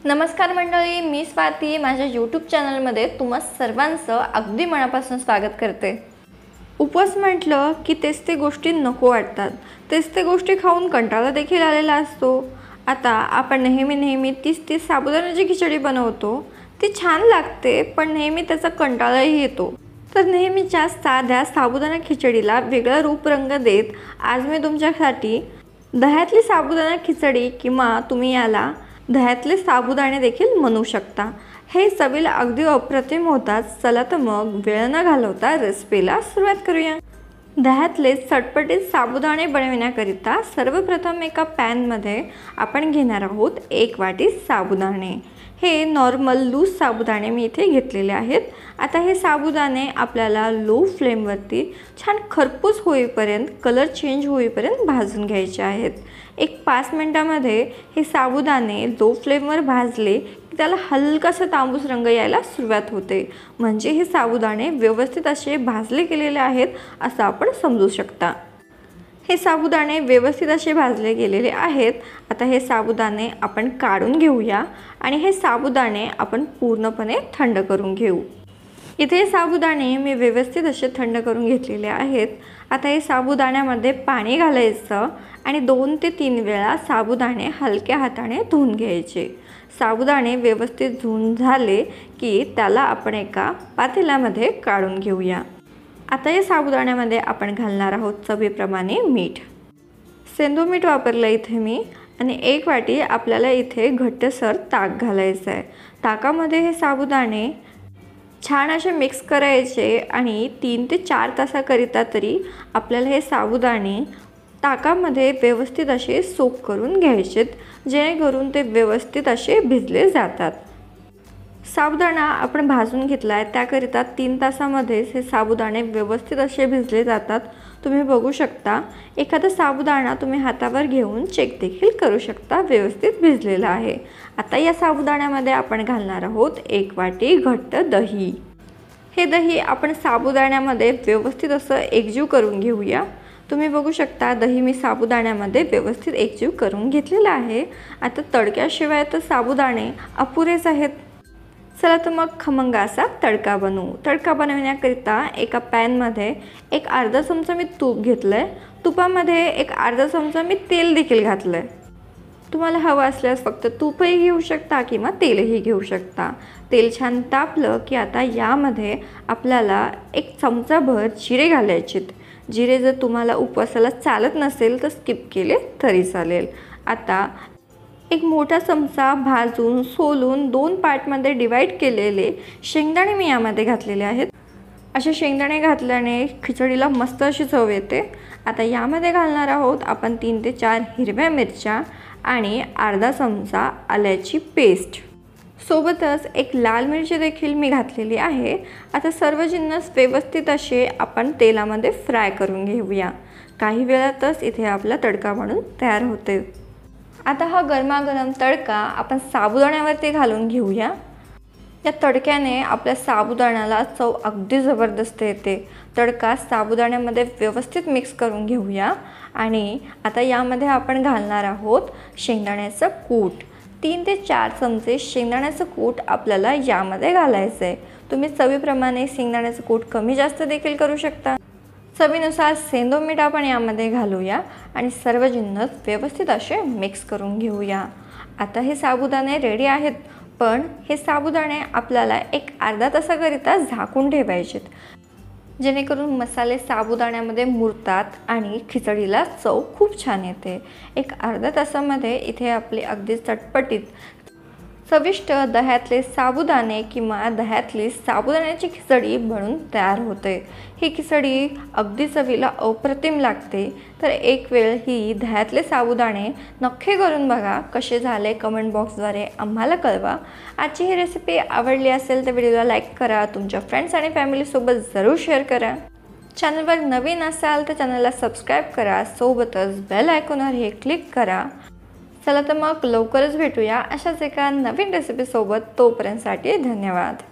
नमस्कार मंडळी, मी स्वाती माझ्या यूट्यूब चॅनलमध्ये तुम्हा सर्वांचं अगदी मनापासून स्वागत करते। उपवास म्हटलं की तेच ते गोष्टी नको वाटतात, तेच ते गोष्टी खाऊन कंटाळा देखील आलेला असतो। आता आपण नेहमी तीच साबुदाण्याची खिचडी बनवतो, ती छान लागते, पण नेहमी त्याचा कंटाळाही येतो। तर नेहमीच्या साध्या साबुदाणा खिचडीला वेगळा रूप रंग देत आज मी तुमच्यासाठी दह्यातली साबुदाणा खिचडी किंवा तुम्ही याला दह्यातले साबुदाणे देखील म्हणू शकता। हे चवीला अगदी अप्रतिम होतात। चला तर मग वेळ न घालवता रेसिपीला सुरुवात करूया। दह्यातले चटपटीत साबुदाणे बनवण्याकरिता सर्वप्रथम एका पॅनमध्ये आपण घेणार आहोत 1 वाटी साबुदाणे। हे नॉर्मल लूज साबुदाणे मी इथे घेतलेले आहेत। आता हे साबुदाणे आपल्याला लो फ्लेमवरती छान खरपूस होईपर्यंत, कलर चेंज होईपर्यंत भाजून घ्यायचे आहेत। एक 5 मिनिटांमध्ये हे साबुदाणे लो फ्लेमवर भाजले की त्याला हलकासा तांबूस रंग यायला सुरुवात होते, म्हणजे हे साबुदाणे व्यवस्थित असे भाजले गेलेले आहेत असं आपण समजू शकता। हे साबुदाणे व्यवस्थित असे भाजले गेलेले आहेत। आता हे साबुदाणे आपण काढून घेऊया आणि हे साबुदाणे आपण पूर्णपणे थंड करून घेऊ। इथे साबुदाणे मी व्यवस्थित असे थंड करून घेतलेले आहेत। आता हे साबुदाण्यामध्ये पाणी घालायचं आणि 2 ते 3 वेळा साबुदाणे हलक्या हाताने धुवून घ्यायचे। साबुदाणे व्यवस्थित धुवून झाले की त्याला आपण एका पातेल्यामध्ये काढून घेऊया। आता या साबुदाण्यामध्ये आपण घालणार आहोत चवीप्रमाणे मीठ। सेंधव मीठ वापरलं इथे मी, आणि 1 वाटी आपल्याला इथे घट्टसर ताक घालायचं आहे। ताकामध्ये हे साबुदाणे छान असे मिक्स करायचे आणि 3 ते 4 तासाकरिता तरी आपल्याला हे साबुदाणे ताकामध्ये व्यवस्थित असे सोक करून घ्यायचेत, जेणेकरून ते व्यवस्थित असे भिजले जातात। साबुदाणा आपण भाजून घेतला आहे, त्याकरिता 3 तासामध्येच हे साबुदाणे व्यवस्थित असे भिजले जातात। तुम्ही बघू शकता, एखादा साबुदाणा तुम्ही हातावर घेऊन चेक देखील करू शकता व्यवस्थित भिजलेला आहे। आता या साबुदाण्यामध्ये आपण घालणार आहोत 1 वाटी घट्ट दही। हे दही आपण साबुदाण्यामध्ये व्यवस्थित असं एकजीव करून घेऊया। तुम्ही बघू शकता, दही मी साबुदाण्यामध्ये व्यवस्थित एकजीव करून घेतलेला आहे। आता तडक्याशिवाय तर साबुदाणे अपुरेच आहेत। चला तर मग खमंग असा तडका बनवू। तडका बनवण्याकरिता एका पॅनमध्ये एक अर्धा चमचा मी तूप घेतलंय। तुपामध्ये एक अर्धा चमचा मी तेल देखील घातलंय। तुम्हाला हवं असल्यास फक्त तूपही घेऊ शकता किंवा तेलही घेऊ शकता। तेल छान तापलं की आता यामध्ये आपल्याला 1 चमचाभर जिरे घालायचेत। जिरे जर तुम्हाला उपवासाला चालत नसेल तर स्किप केले तरी चालेल। आता 1 मोठा चमचा भाजून सोलून 2 पार्टमध्ये डिवाइड केलेले शेंगदाणे मी यामध्ये घातलेले आहेत। असे शेंगदाणे घातल्याने खिचडीला मस्त अशी चव येते। आता यामध्ये घालणार आहोत आपण 3 ते 4 हिरव्या मिरच्या आणि अर्धा चमचा आल्याची पेस्ट। सोबतच 1 लाल मिरची देखील मी घातलेली आहे। आता सर्व जिन्नस व्यवस्थित असे आपण तेलामध्ये फ्राय करून घेऊया। काही वेळातच इथे आपला तडका बनून तयार होते। आता हा गरमागरम तडका आपण साबुदाण्यावरती घालून घेऊया। या तडक्याने आपल्या साबुदाण्याला चव अगदी जबरदस्त येते। तडका साबुदाण्यामध्ये व्यवस्थित मिक्स करून घेऊया आणि आता यामध्ये आपण घालणार आहोत शेंगदाण्याचं कूट। 3 ते 4 चमचे शेंगदाण्याचं कूट आपल्याला यामध्ये घालायचं आहे। तुम्ही चवीप्रमाणे शेंगदाण्याचं कूट कमी जास्त देखील करू शकता। चवीनुसार सेंधव मीठ आपण यामध्ये घालूया आणि सर्व जिन्नस व्यवस्थित असे मिक्स करून घेऊया। आता हे साबुदाणे रेडी आहेत, पण हे साबुदाणे आपल्याला एक अर्धा तासाकरिता झाकून ठेवायचेत, जेणेकरून मसाले साबुदाण्यामध्ये मुरतात आणि खिचडीला चव खूप छान येते। एक अर्धा तासामध्ये इथे आपले अगदी चटपटीत चविष्ट दह्यातले साबुदाणे किंवा दह्यातली साबुदाण्याची खिचडी बनून तयार होते। ही खिचडी अगदी चवीला अप्रतिम लागते। तर एक वेळ ही दह्यातले साबुदाणे नक्की करून बघा, कसे झाले कमेंट बॉक्सद्वारे आम्हाला कळवा। आजची ही रेसिपी आवडली असेल तर व्हिडिओला लाईक करा, तुमच्या फ्रेंड्स आणि फॅमिलीसोबत जरूर शेअर करा। चॅनलवर नवीन असाल तर चॅनलला सबस्क्राईब करा, सोबतच बेल आयकॉनवर हे क्लिक करा। चला तर मग लवकरच भेटूया अशाच एका नवीन रेसिपीसोबत। तोपर्यंतसाठी धन्यवाद।